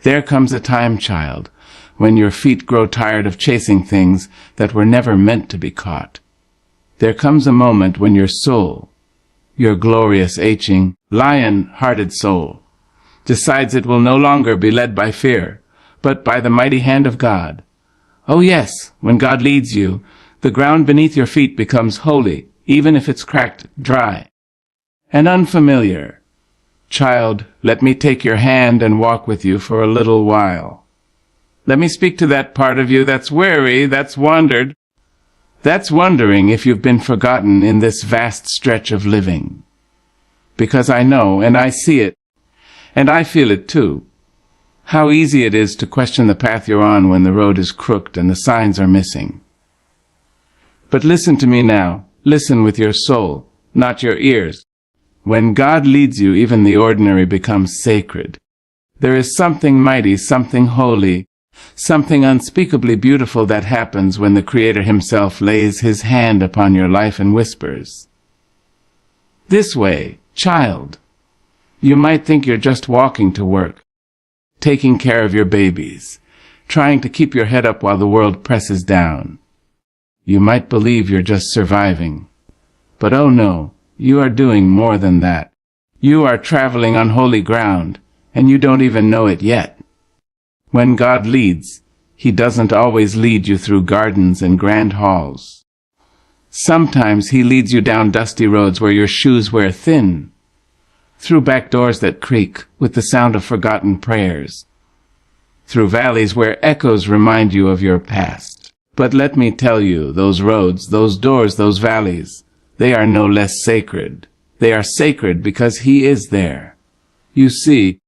There comes a time, child, when your feet grow tired of chasing things that were never meant to be caught. There comes a moment when your soul, your glorious, aching, lion-hearted soul, decides it will no longer be led by fear, but by the mighty hand of God. Oh yes, when God leads you, the ground beneath your feet becomes holy, even if it's cracked, dry, and unfamiliar. Child, let me take your hand and walk with you for a little while. Let me speak to that part of you that's weary, that's wandered, that's wondering if you've been forgotten in this vast stretch of living. Because I know, and I see it, and I feel it too. How easy it is to question the path you're on when the road is crooked and the signs are missing. But listen to me now. Listen with your soul, not your ears. When God leads you, even the ordinary becomes sacred. There is something mighty, something holy, something unspeakably beautiful that happens when the Creator Himself lays His hand upon your life and whispers, "This way, child." You might think you're just walking to work, taking care of your babies, trying to keep your head up while the world presses down. You might believe you're just surviving. But oh no, you are doing more than that. You are traveling on holy ground, and you don't even know it yet. When God leads, He doesn't always lead you through gardens and grand halls. Sometimes He leads you down dusty roads where your shoes wear thin, through back doors that creak with the sound of forgotten prayers, through valleys where echoes remind you of your past. But let me tell you, those roads, those doors, those valleys, they are no less sacred. They are sacred because He is there. You see,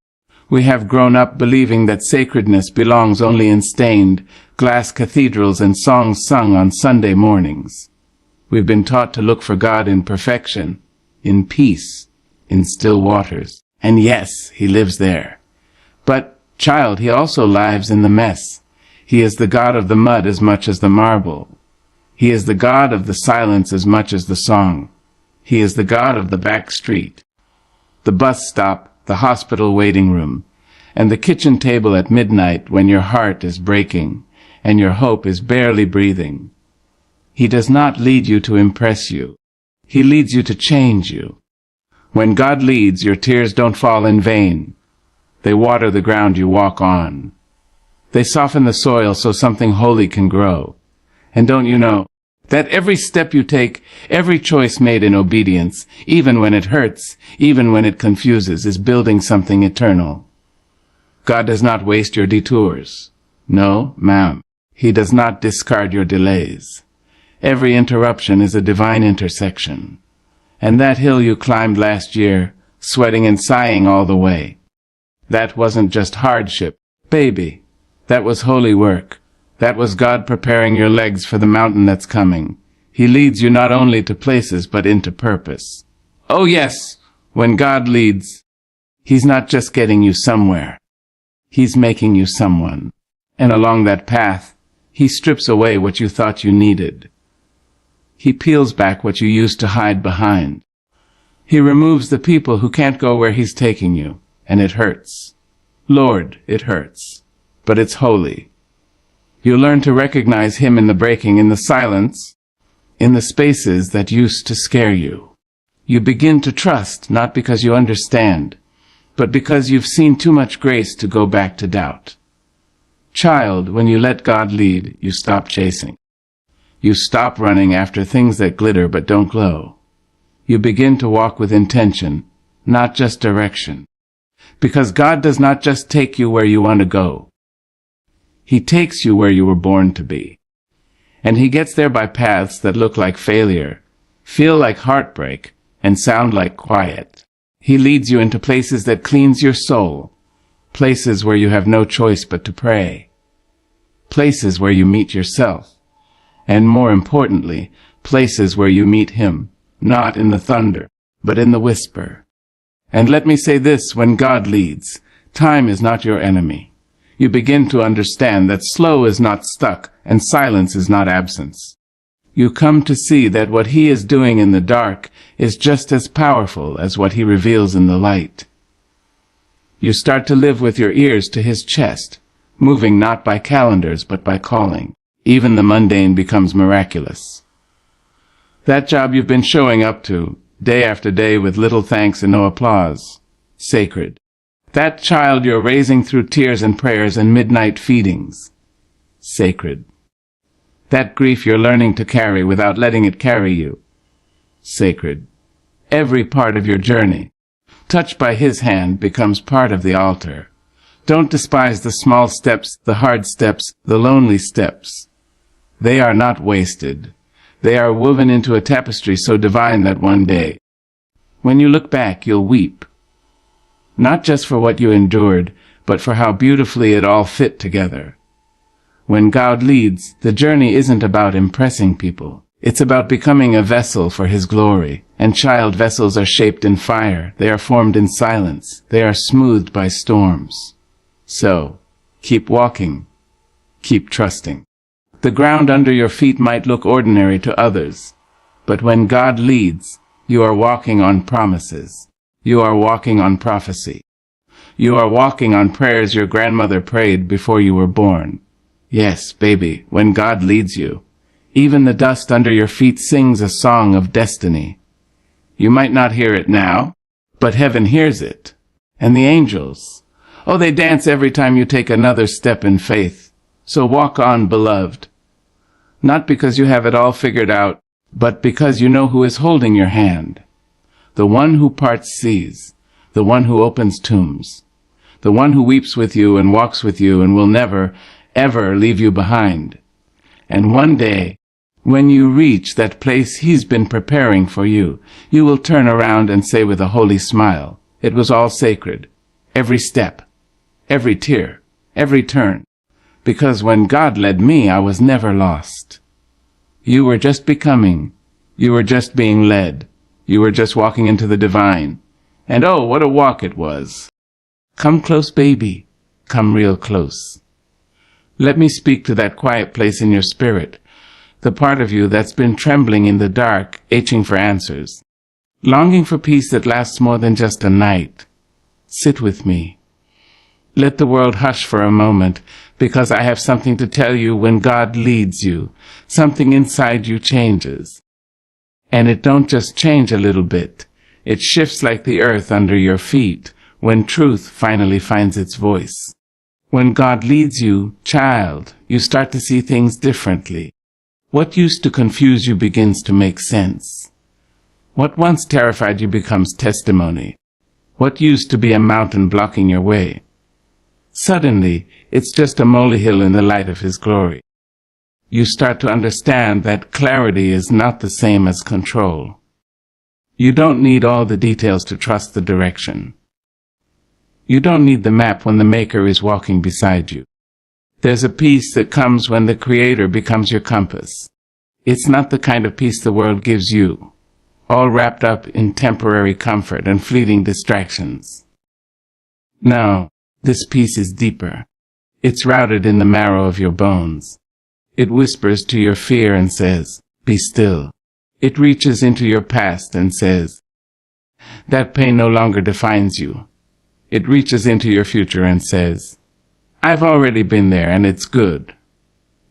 we have grown up believing that sacredness belongs only in stained glass cathedrals and songs sung on Sunday mornings. We've been taught to look for God in perfection, in peace, in still waters. And yes, He lives there. But, child, He also lives in the mess. He is the God of the mud as much as the marble. He is the God of the silence as much as the song. He is the God of the back street, the bus stop, the hospital waiting room, and the kitchen table at midnight when your heart is breaking and your hope is barely breathing. He does not lead you to impress you. He leads you to change you. When God leads, your tears don't fall in vain. They water the ground you walk on. They soften the soil so something holy can grow. And don't you know that every step you take, every choice made in obedience, even when it hurts, even when it confuses, is building something eternal? God does not waste your detours. No, ma'am. He does not discard your delays. Every interruption is a divine intersection. And that hill you climbed last year, sweating and sighing all the way, that wasn't just hardship, baby. That was holy work. That was God preparing your legs for the mountain that's coming. He leads you not only to places, but into purpose. Oh yes, when God leads, He's not just getting you somewhere. He's making you someone. And along that path, He strips away what you thought you needed. He peels back what you used to hide behind. He removes the people who can't go where He's taking you, and it hurts. Lord, it hurts. But it's holy. You learn to recognize Him in the breaking, in the silence, in the spaces that used to scare you. You begin to trust, not because you understand, but because you've seen too much grace to go back to doubt. Child, when you let God lead, you stop chasing. You stop running after things that glitter but don't glow. You begin to walk with intention, not just direction. Because God does not just take you where you want to go. He takes you where you were born to be. And He gets there by paths that look like failure, feel like heartbreak, and sound like quiet. He leads you into places that cleanse your soul, places where you have no choice but to pray, places where you meet yourself, and more importantly, places where you meet Him, not in the thunder, but in the whisper. And let me say this, when God leads, time is not your enemy. You begin to understand that slow is not stuck, and silence is not absence. You come to see that what He is doing in the dark is just as powerful as what He reveals in the light. You start to live with your ears to his chest, moving not by calendars but by calling. Even the mundane becomes miraculous. That job you've been showing up to, day after day with little thanks and no applause, sacred. That child you're raising through tears and prayers and midnight feedings, sacred. That grief you're learning to carry without letting it carry you, sacred. Every part of your journey, touched by his hand, becomes part of the altar. Don't despise the small steps, the hard steps, the lonely steps. They are not wasted. They are woven into a tapestry so divine that one day, when you look back, you'll weep. Not just for what you endured, but for how beautifully it all fit together. When God leads, the journey isn't about impressing people. It's about becoming a vessel for his glory. And child vessels are shaped in fire. They are formed in silence. They are smoothed by storms. So, keep walking. Keep trusting. The ground under your feet might look ordinary to others, but when God leads, you are walking on promises. You are walking on prophecy. You are walking on prayers your grandmother prayed before you were born. Yes, baby, when God leads you, even the dust under your feet sings a song of destiny. You might not hear it now, but heaven hears it. And the angels, oh, they dance every time you take another step in faith. So walk on, beloved. Not because you have it all figured out, but because you know who is holding your hand. The one who parts seas, the one who opens tombs, the one who weeps with you and walks with you and will never, ever leave you behind. And one day, when you reach that place he's been preparing for you, you will turn around and say with a holy smile, it was all sacred, every step, every tear, every turn. Because when God led me, I was never lost. You were just becoming. You were just being led. You were just walking into the divine. And oh, what a walk it was. Come close, baby. Come real close. Let me speak to that quiet place in your spirit, the part of you that's been trembling in the dark, itching for answers, longing for peace that lasts more than just a night. Sit with me. Let the world hush for a moment, because I have something to tell you. When God leads you, something inside you changes. And it don't just change a little bit. It shifts like the earth under your feet when truth finally finds its voice. When God leads you, child, you start to see things differently. What used to confuse you begins to make sense. What once terrified you becomes testimony. What used to be a mountain blocking your way, suddenly, it's just a molehill in the light of his glory. You start to understand that clarity is not the same as control. You don't need all the details to trust the direction. You don't need the map when the Maker is walking beside you. There's a peace that comes when the Creator becomes your compass. It's not the kind of peace the world gives you, all wrapped up in temporary comfort and fleeting distractions. No. This peace is deeper. It's rooted in the marrow of your bones. It whispers to your fear and says, be still. It reaches into your past and says, that pain no longer defines you. It reaches into your future and says, I've already been there and it's good.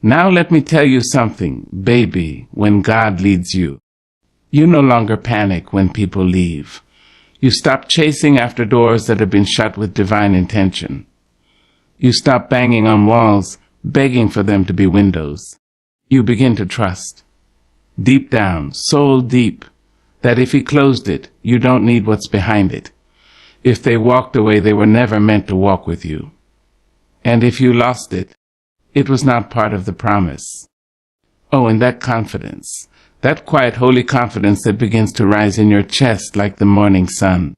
Now let me tell you something, baby, when God leads you. You no longer panic when people leave. You stop chasing after doors that have been shut with divine intention. You stop banging on walls, begging for them to be windows. You begin to trust, deep down, soul deep, that if he closed it, you don't need what's behind it. If they walked away, they were never meant to walk with you. And if you lost it, it was not part of the promise. Oh, and that confidence. That quiet, holy confidence that begins to rise in your chest like the morning sun.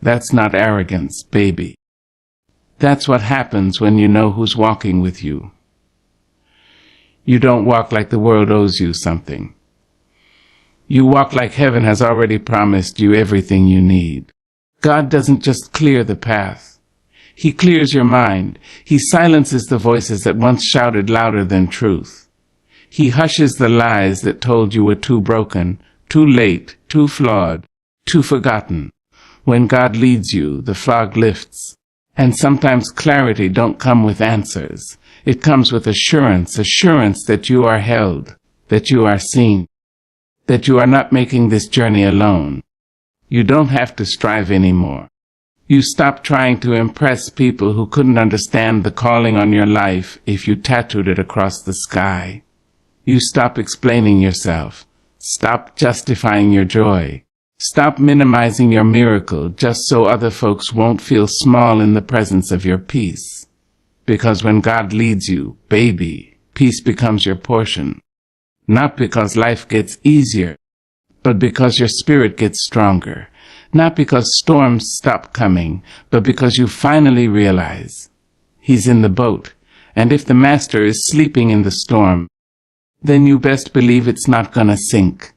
That's not arrogance, baby. That's what happens when you know who's walking with you. You don't walk like the world owes you something. You walk like heaven has already promised you everything you need. God doesn't just clear the path. He clears your mind. He silences the voices that once shouted louder than truth. He hushes the lies that told you were too broken, too late, too flawed, too forgotten. When God leads you, the fog lifts. And sometimes clarity don't come with answers. It comes with assurance that you are held, that you are seen, that you are not making this journey alone. You don't have to strive anymore. You stop trying to impress people who couldn't understand the calling on your life if you tattooed it across the sky. You stop explaining yourself. Stop justifying your joy. Stop minimizing your miracle just so other folks won't feel small in the presence of your peace. Because when God leads you, baby, peace becomes your portion. Not because life gets easier, but because your spirit gets stronger. Not because storms stop coming, but because you finally realize He's in the boat, and if the master is sleeping in the storm, then you best believe it's not gonna sink.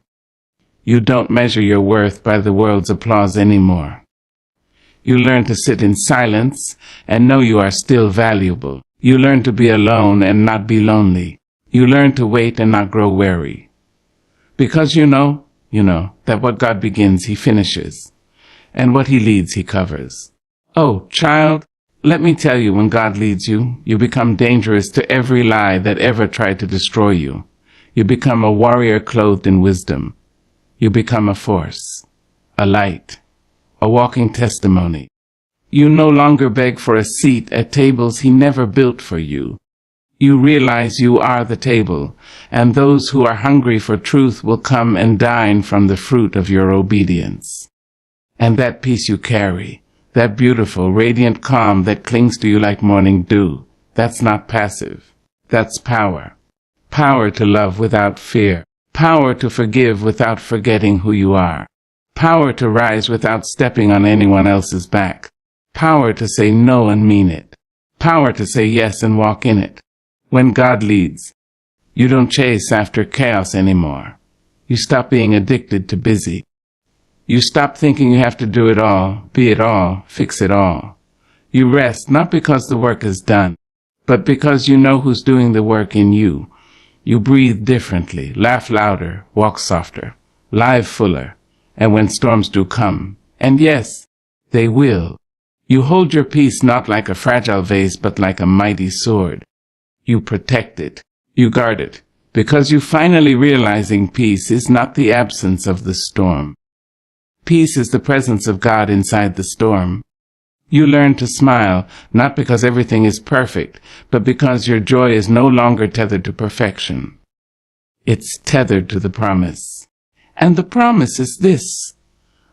You don't measure your worth by the world's applause anymore. You learn to sit in silence and know you are still valuable. You learn to be alone and not be lonely. You learn to wait and not grow weary. Because you know that what God begins, He finishes. And what He leads, He covers. Oh, child, let me tell you, when God leads you, you become dangerous to every lie that ever tried to destroy you. You become a warrior clothed in wisdom. You become a force, a light, a walking testimony. You no longer beg for a seat at tables He never built for you. You realize you are the table, and those who are hungry for truth will come and dine from the fruit of your obedience. And that peace you carry, that beautiful, radiant calm that clings to you like morning dew, that's not passive. That's power. Power to love without fear. Power to forgive without forgetting who you are. Power to rise without stepping on anyone else's back. Power to say no and mean it. Power to say yes and walk in it. When God leads, you don't chase after chaos anymore. You stop being addicted to busy. You stop thinking you have to do it all, be it all, fix it all. You rest not because the work is done, but because you know who's doing the work in you. You breathe differently, laugh louder, walk softer, live fuller, and when storms do come, and yes, they will, you hold your peace not like a fragile vase but like a mighty sword. You protect it, you guard it, because you finally realizing peace is not the absence of the storm. Peace is the presence of God inside the storm. You learn to smile, not because everything is perfect, but because your joy is no longer tethered to perfection. It's tethered to the promise. And the promise is this: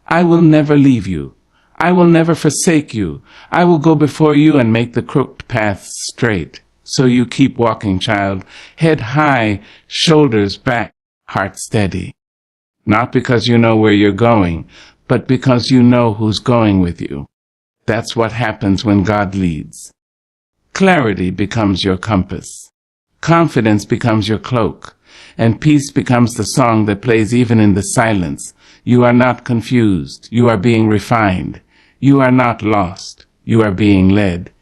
I will never leave you. I will never forsake you. I will go before you and make the crooked paths straight. So you keep walking, child, head high, shoulders back, heart steady. Not because you know where you're going, but because you know who's going with you. That's what happens when God leads. Clarity becomes your compass. Confidence becomes your cloak. And peace becomes the song that plays even in the silence. You are not confused. You are being refined. You are not lost. You are being led.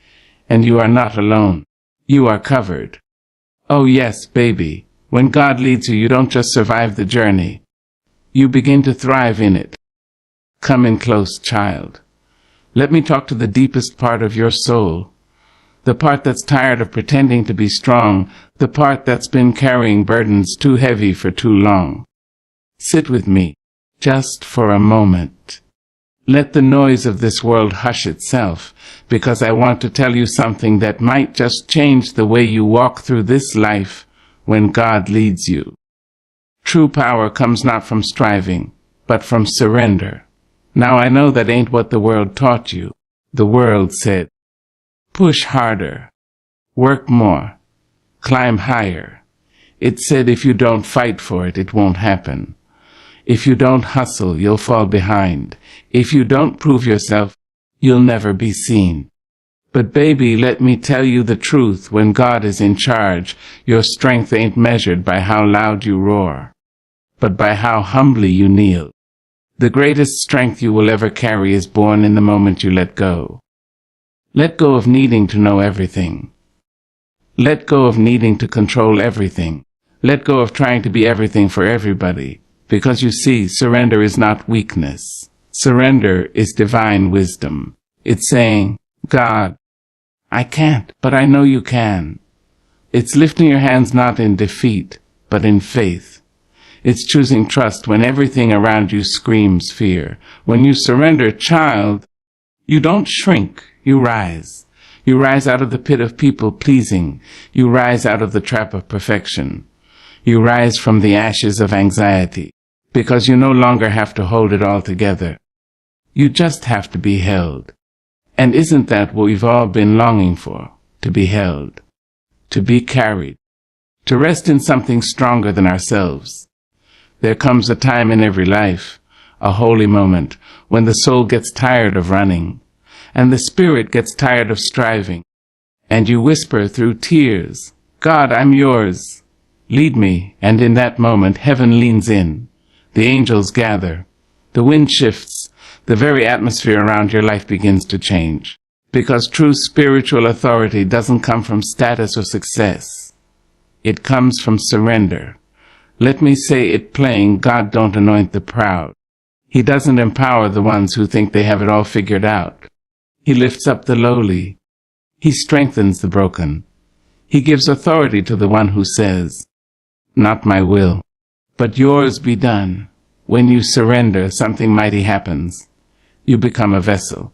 And you are not alone. You are covered. Oh yes, baby. When God leads you, you don't just survive the journey. You begin to thrive in it. Come in close, child. Let me talk to the deepest part of your soul. The part that's tired of pretending to be strong. The part that's been carrying burdens too heavy for too long. Sit with me, just for a moment. Let the noise of this world hush itself, because I want to tell you something that might just change the way you walk through this life when God leads you. True power comes not from striving, but from surrender. Now I know that ain't what the world taught you. The world said, push harder, work more, climb higher. It said if you don't fight for it, it won't happen. If you don't hustle, you'll fall behind. If you don't prove yourself, you'll never be seen. But baby, let me tell you the truth. When God is in charge, your strength ain't measured by how loud you roar, but by how humbly you kneel. The greatest strength you will ever carry is born in the moment you let go. Let go of needing to know everything. Let go of needing to control everything. Let go of trying to be everything for everybody. Because you see, surrender is not weakness. Surrender is divine wisdom. It's saying, God, I can't, but I know you can. It's lifting your hands not in defeat, but in faith. It's choosing trust when everything around you screams fear. When you surrender, child, you don't shrink, you rise. You rise out of the pit of people-pleasing. You rise out of the trap of perfection. You rise from the ashes of anxiety, because you no longer have to hold it all together. You just have to be held. And isn't that what we've all been longing for? To be held, to be carried, to rest in something stronger than ourselves. There comes a time in every life, a holy moment, when the soul gets tired of running, and the spirit gets tired of striving, and you whisper through tears, God, I'm yours. Lead me, and in that moment heaven leans in. The angels gather. The wind shifts. The very atmosphere around your life begins to change. Because true spiritual authority doesn't come from status or success. It comes from surrender. Let me say it plain, God don't anoint the proud. He doesn't empower the ones who think they have it all figured out. He lifts up the lowly. He strengthens the broken. He gives authority to the one who says, not my will, but yours be done. When you surrender, something mighty happens. You become a vessel.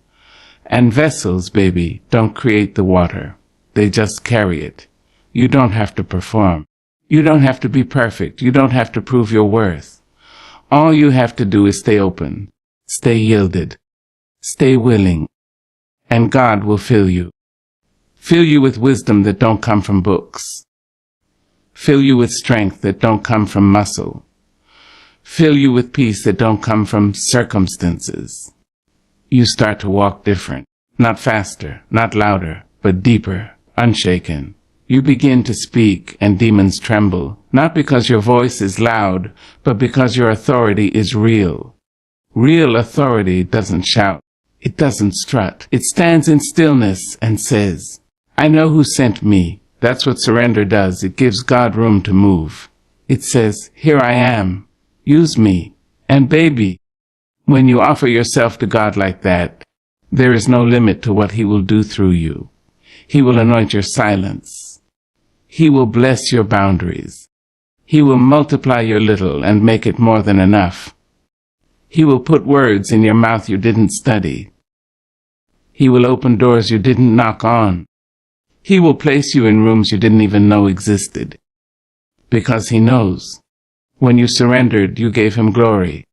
And vessels, baby, don't create the water. They just carry it. You don't have to perform. You don't have to be perfect. You don't have to prove your worth. All you have to do is stay open, stay yielded, stay willing, and God will fill you. Fill you with wisdom that don't come from books. Fill you with strength that don't come from muscle. Fill you with peace that don't come from circumstances. You start to walk different, not faster, not louder, but deeper, unshaken. You begin to speak and demons tremble, not because your voice is loud, but because your authority is real. Real authority doesn't shout. It doesn't strut. It stands in stillness and says, I know who sent me. That's what surrender does. It gives God room to move. It says, here I am. Use me. And baby, when you offer yourself to God like that, there is no limit to what He will do through you. He will anoint your silence. He will bless your boundaries. He will multiply your little and make it more than enough. He will put words in your mouth you didn't study. He will open doors you didn't knock on. He will place you in rooms you didn't even know existed. Because He knows. When you surrendered, you gave Him glory.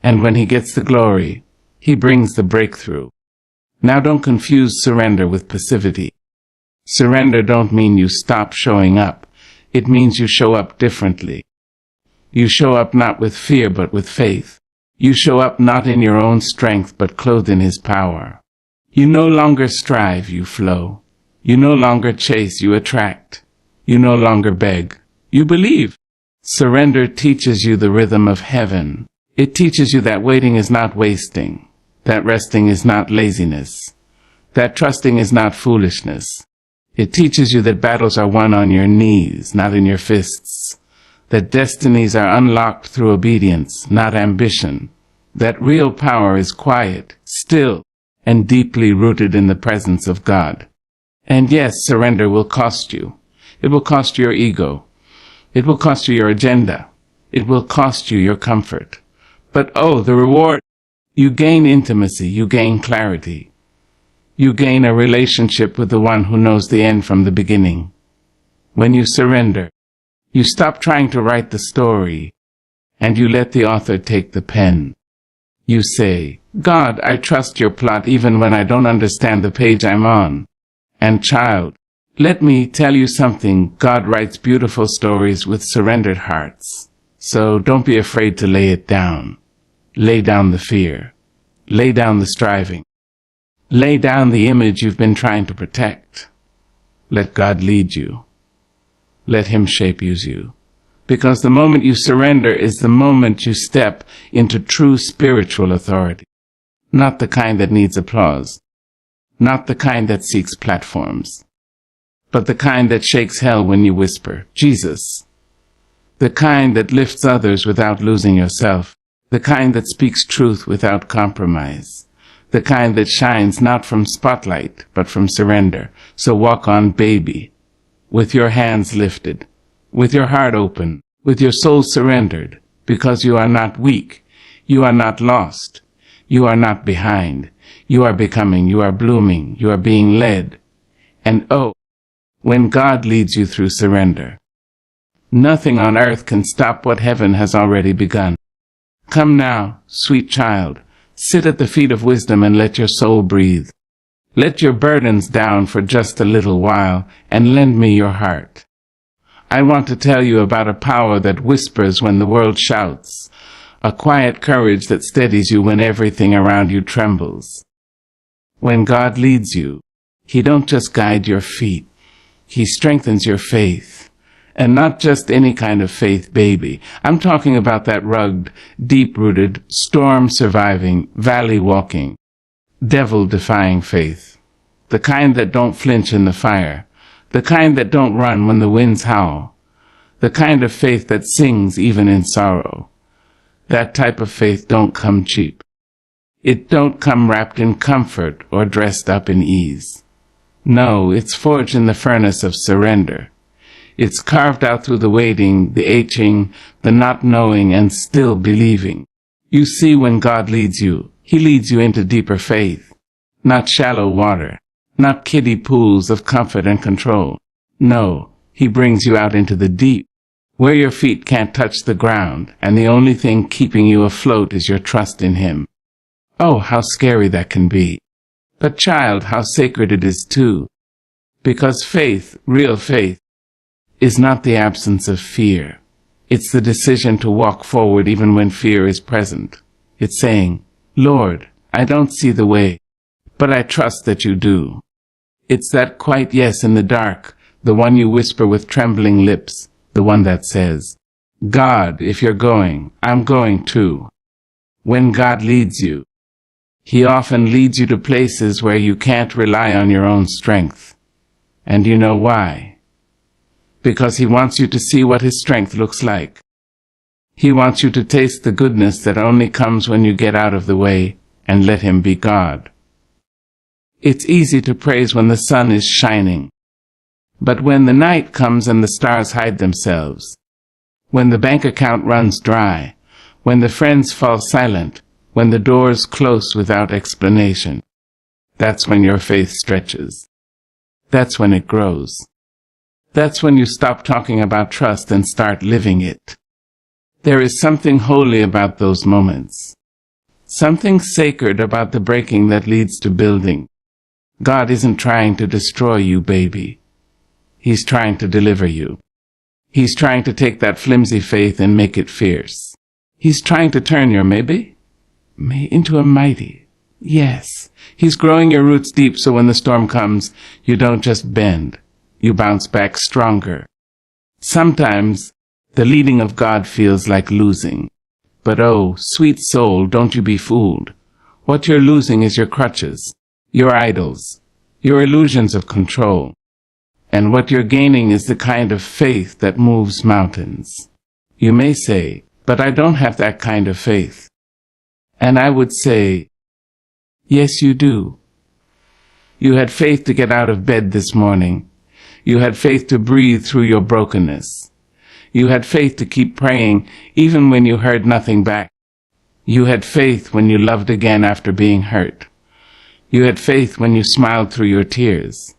And when He gets the glory, He brings the breakthrough. Now don't confuse surrender with passivity. Surrender don't mean you stop showing up. It means you show up differently. You show up not with fear but with faith. You show up not in your own strength but clothed in His power. You no longer strive, you flow. You no longer chase, you attract. You no longer beg, you believe. Surrender teaches you the rhythm of heaven. It teaches you that waiting is not wasting, that resting is not laziness, that trusting is not foolishness. It teaches you that battles are won on your knees, not in your fists, that destinies are unlocked through obedience, not ambition, that real power is quiet, still, and deeply rooted in the presence of God. And yes, surrender will cost you. It will cost you your ego. It will cost you your agenda. It will cost you your comfort. But oh, the reward! You gain intimacy, you gain clarity. You gain a relationship with the one who knows the end from the beginning. When you surrender, you stop trying to write the story, and you let the author take the pen. You say, God, I trust your plot even when I don't understand the page I'm on. And child, let me tell you something. God writes beautiful stories with surrendered hearts. So don't be afraid to lay it down. Lay down the fear. Lay down the striving. Lay down the image you've been trying to protect. Let God lead you. Let Him shape you. Because the moment you surrender is the moment you step into true spiritual authority. Not the kind that needs applause. Not the kind that seeks platforms. But the kind that shakes hell when you whisper, Jesus. The kind that lifts others without losing yourself. The kind that speaks truth without compromise. the kind that shines not from spotlight, but from surrender. So walk on, baby, with your hands lifted, with your heart open, with your soul surrendered, because you are not weak, you are not lost, you are not behind, you are becoming, you are blooming, you are being led. And oh, when God leads you through surrender, nothing on earth can stop what heaven has already begun. Come now, sweet child, sit at the feet of wisdom and let your soul breathe. Let your burdens down for just a little while and lend me your heart. I want to tell you about a power that whispers when the world shouts, a quiet courage that steadies you when everything around you trembles. When God leads you, He don't just guide your feet, He strengthens your faith. And not just any kind of faith, baby. I'm talking about that rugged, deep-rooted, storm-surviving, valley-walking, devil-defying faith. The kind that don't flinch in the fire. The kind that don't run when the winds howl. The kind of faith that sings even in sorrow. That type of faith don't come cheap. It don't come wrapped in comfort or dressed up in ease. No, it's forged in the furnace of surrender. It's carved out through the waiting, the aching, the not knowing, and still believing. You see, when God leads you, He leads you into deeper faith. Not shallow water, not kiddie pools of comfort and control. No, He brings you out into the deep, where your feet can't touch the ground, and the only thing keeping you afloat is your trust in Him. Oh, how scary that can be. But child, how sacred it is too. Because faith, real faith, is not the absence of fear. It's the decision to walk forward even when fear is present. It's saying, Lord, I don't see the way, but I trust that you do. It's that quiet yes in the dark, the one you whisper with trembling lips, the one that says, God, if you're going, I'm going too. When God leads you, He often leads you to places where you can't rely on your own strength. And you know why? Because He wants you to see what His strength looks like. He wants you to taste the goodness that only comes when you get out of the way and let Him be God. It's easy to praise when the sun is shining. But when the night comes and the stars hide themselves, when the bank account runs dry, when the friends fall silent, when the doors close without explanation, that's when your faith stretches. That's when it grows. That's when you stop talking about trust and start living it. There is something holy about those moments. Something sacred about the breaking that leads to building. God isn't trying to destroy you, baby. He's trying to deliver you. He's trying to take that flimsy faith and make it fierce. He's trying to turn your maybe into a mighty. Yes, He's growing your roots deep so when the storm comes, you don't just bend. You bounce back stronger. Sometimes, the leading of God feels like losing. But oh, sweet soul, don't you be fooled. What you're losing is your crutches, your idols, your illusions of control. And what you're gaining is the kind of faith that moves mountains. You may say, but I don't have that kind of faith. And I would say, yes, you do. You had faith to get out of bed this morning. You had faith to breathe through your brokenness. You had faith to keep praying even when you heard nothing back. You had faith when you loved again after being hurt. You had faith when you smiled through your tears.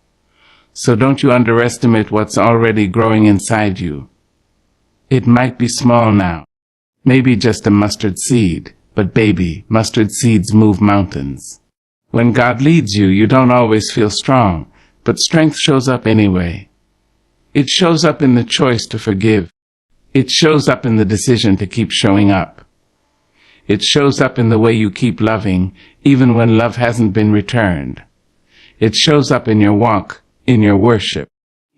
So don't you underestimate what's already growing inside you. It might be small now, maybe just a mustard seed, but baby, mustard seeds move mountains. When God leads you, you don't always feel strong. But strength shows up anyway. It shows up in the choice to forgive. It shows up in the decision to keep showing up. It shows up in the way you keep loving, even when love hasn't been returned. It shows up in your walk, in your worship,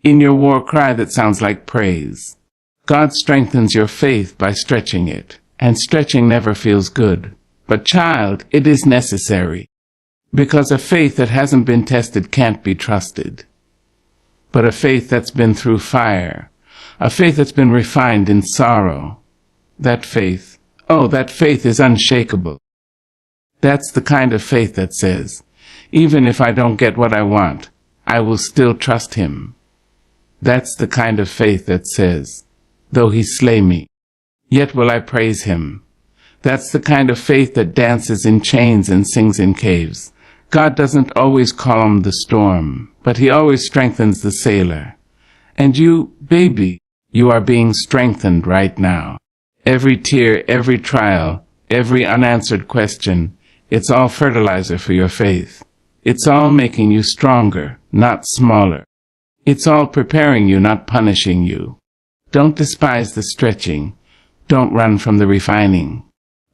in your war cry that sounds like praise. God strengthens your faith by stretching it, and stretching never feels good. But child, it is necessary. Because a faith that hasn't been tested can't be trusted. But a faith that's been through fire, a faith that's been refined in sorrow, that faith is unshakable. That's the kind of faith that says, even if I don't get what I want, I will still trust him. That's the kind of faith that says, though he slay me, yet will I praise him. That's the kind of faith that dances in chains and sings in caves. God doesn't always calm the storm, but he always strengthens the sailor. And you, baby, you are being strengthened right now. Every tear, every trial, every unanswered question, it's all fertilizer for your faith. It's all making you stronger, not smaller. It's all preparing you, not punishing you. Don't despise the stretching. Don't run from the refining.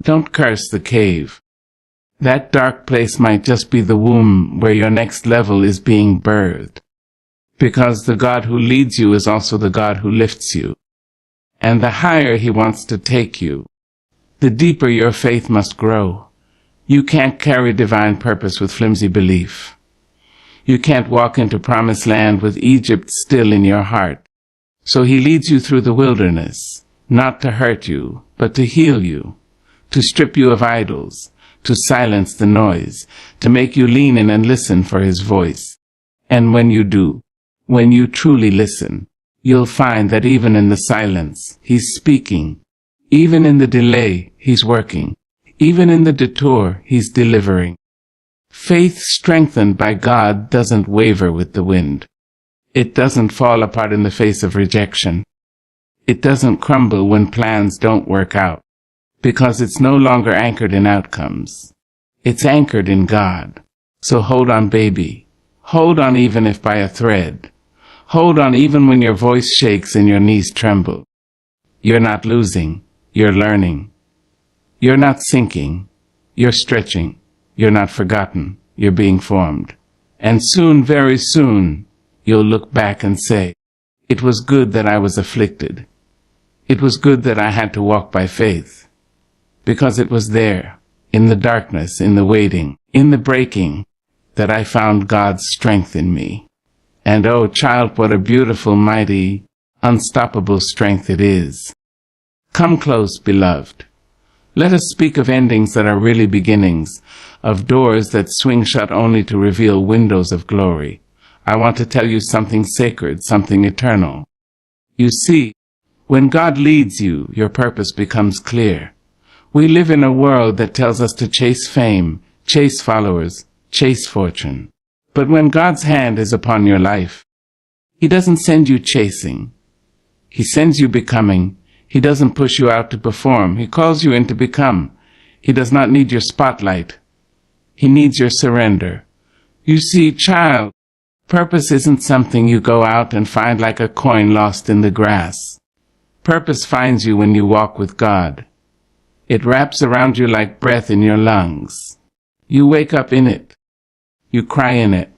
Don't curse the cave. That dark place might just be the womb where your next level is being birthed. Because the God who leads you is also the God who lifts you. And the higher he wants to take you, the deeper your faith must grow. You can't carry divine purpose with flimsy belief. You can't walk into promised land with Egypt still in your heart. So he leads you through the wilderness, not to hurt you, but to heal you, to strip you of idols, to silence the noise, to make you lean in and listen for his voice. And when you do, when you truly listen, you'll find that even in the silence, he's speaking. Even in the delay, he's working. Even in the detour, he's delivering. Faith strengthened by God doesn't waver with the wind. It doesn't fall apart in the face of rejection. It doesn't crumble when plans don't work out, because it's no longer anchored in outcomes. It's anchored in God. So hold on, baby. Hold on even if by a thread. Hold on even when your voice shakes and your knees tremble. You're not losing. You're learning. You're not sinking. You're stretching. You're not forgotten. You're being formed. And soon, very soon, you'll look back and say, it was good that I was afflicted. It was good that I had to walk by faith. Because it was there, in the darkness, in the waiting, in the breaking, that I found God's strength in me. And oh, child, what a beautiful, mighty, unstoppable strength it is. Come close, beloved. Let us speak of endings that are really beginnings, of doors that swing shut only to reveal windows of glory. I want to tell you something sacred, something eternal. You see, when God leads you, your purpose becomes clear. We live in a world that tells us to chase fame, chase followers, chase fortune. But when God's hand is upon your life, he doesn't send you chasing. He sends you becoming. He doesn't push you out to perform. He calls you in to become. He does not need your spotlight. He needs your surrender. You see, child, purpose isn't something you go out and find like a coin lost in the grass. Purpose finds you when you walk with God. It wraps around you like breath in your lungs. You wake up in it. You cry in it.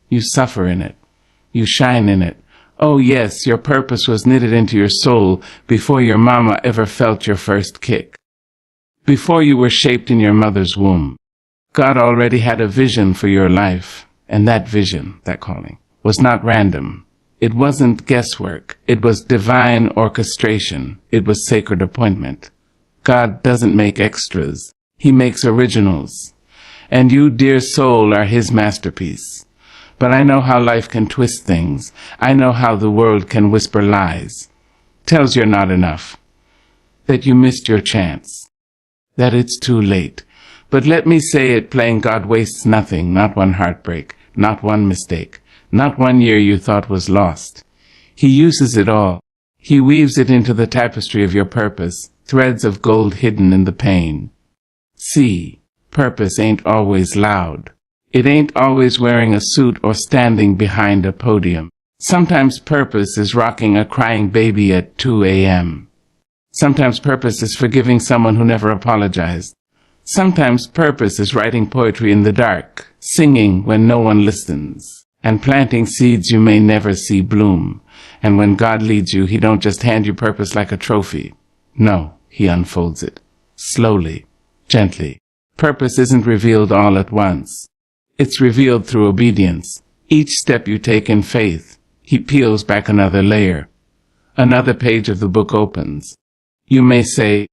You suffer in it. You shine in it. Oh yes, your purpose was knitted into your soul before your mama ever felt your first kick. Before you were shaped in your mother's womb. God already had a vision for your life. And that vision, that calling, was not random. It wasn't guesswork. It was divine orchestration. It was sacred appointment. God doesn't make extras. He makes originals. And you, dear soul, are his masterpiece. But I know how life can twist things. I know how the world can whisper lies. Tells you're not enough. That you missed your chance. That it's too late. But let me say it plain, God wastes nothing, not one heartbreak, not one mistake, not 1 year you thought was lost. He uses it all. He weaves it into the tapestry of your purpose, threads of gold hidden in the pain. See, purpose ain't always loud. It ain't always wearing a suit or standing behind a podium. Sometimes purpose is rocking a crying baby at 2 a.m. Sometimes purpose is forgiving someone who never apologized. Sometimes purpose is writing poetry in the dark, singing when no one listens, and planting seeds you may never see bloom. And when God leads you, he don't just hand you purpose like a trophy. No, he unfolds it. Slowly, gently. Purpose isn't revealed all at once. It's revealed through obedience. Each step you take in faith, he peels back another layer. Another page of the book opens. You may say,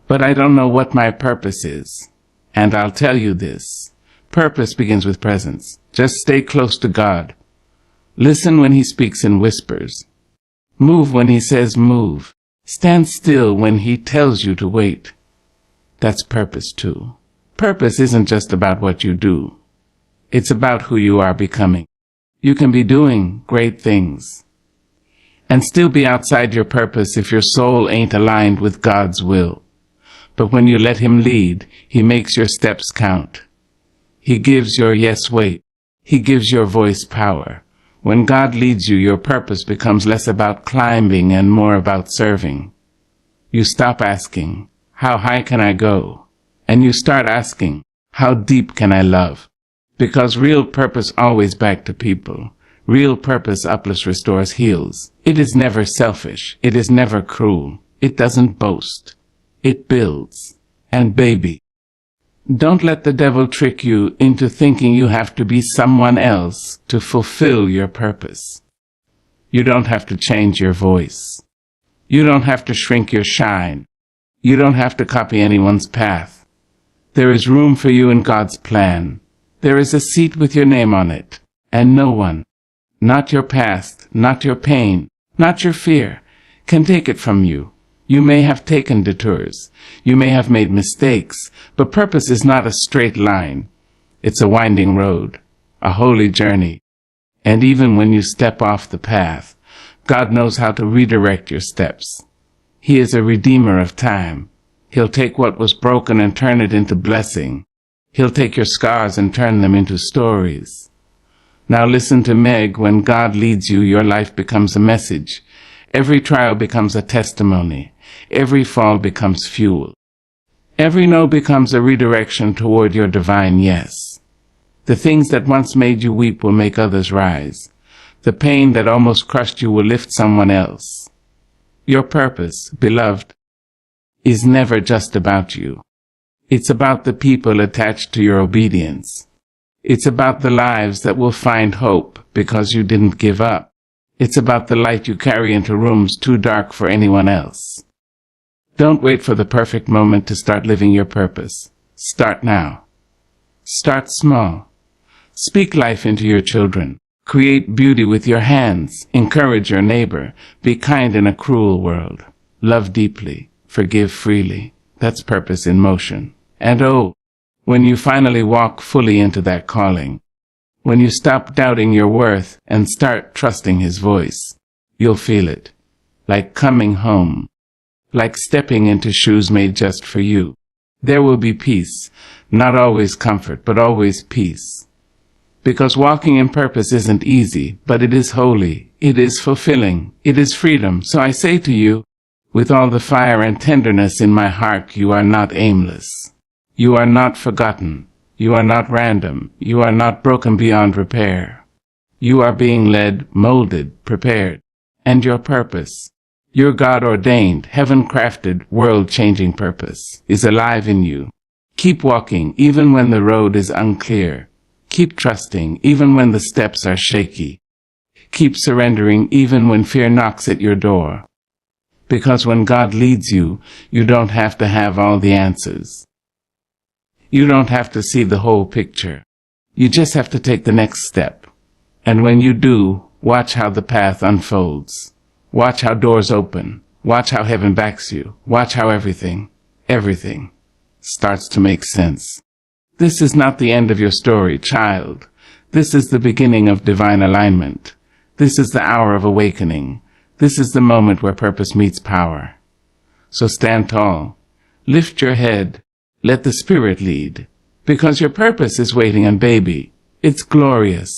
but I don't know what my purpose is. And I'll tell you this. Purpose begins with presence. Just stay close to God. Listen when he speaks in whispers. Move when he says move. Stand still when he tells you to wait. That's purpose too. Purpose isn't just about what you do. It's about who you are becoming. You can be doing great things and still be outside your purpose if your soul ain't aligned with God's will. But when you let him lead, he makes your steps count. He gives your yes weight. He gives your voice power. When God leads you, your purpose becomes less about climbing and more about serving. You stop asking, how high can I go? And you start asking, how deep can I love? Because real purpose always back to people. Real purpose uplifts, restores, heals. It is never selfish. It is never cruel. It doesn't boast. It builds. And baby, don't let the devil trick you into thinking you have to be someone else to fulfill your purpose. You don't have to change your voice. You don't have to shrink your shine. You don't have to copy anyone's path. There is room for you in God's plan. There is a seat with your name on it, and no one, not your past, not your pain, not your fear, can take it from you. You may have taken detours. You may have made mistakes, but purpose is not a straight line. It's a winding road, a holy journey. And even when you step off the path, God knows how to redirect your steps. He is a redeemer of time. He'll take what was broken and turn it into blessing. He'll take your scars and turn them into stories. Now listen to Meg. When God leads you, your life becomes a message. Every trial becomes a testimony. Every fall becomes fuel. Every no becomes a redirection toward your divine yes. The things that once made you weep will make others rise. The pain that almost crushed you will lift someone else. Your purpose, beloved, is never just about you. It's about the people attached to your obedience. It's about the lives that will find hope because you didn't give up. It's about the light you carry into rooms too dark for anyone else. Don't wait for the perfect moment to start living your purpose. Start now. Start small. Speak life into your children. Create beauty with your hands. Encourage your neighbor. Be kind in a cruel world. Love deeply. Forgive freely. That's purpose in motion. And oh, when you finally walk fully into that calling, when you stop doubting your worth and start trusting his voice, you'll feel it. Like coming home. Like stepping into shoes made just for you. There will be peace. Not always comfort, but always peace. Because walking in purpose isn't easy, but it is holy. It is fulfilling. It is freedom. So I say to you, with all the fire and tenderness in my heart, you are not aimless. You are not forgotten. You are not random. You are not broken beyond repair. You are being led, molded, prepared. And your purpose, your God-ordained, heaven-crafted, world-changing purpose, is alive in you. Keep walking even when the road is unclear. Keep trusting even when the steps are shaky. Keep surrendering even when fear knocks at your door. Because when God leads you, you don't have to have all the answers. You don't have to see the whole picture. You just have to take the next step. And when you do, watch how the path unfolds. Watch how doors open. Watch how heaven backs you. Watch how everything starts to make sense. This is not the end of your story, child. This is the beginning of divine alignment. This is the hour of awakening. This is the moment where purpose meets power. So stand tall. Lift your head. Let the Spirit lead. Because your purpose is waiting, and baby, it's glorious.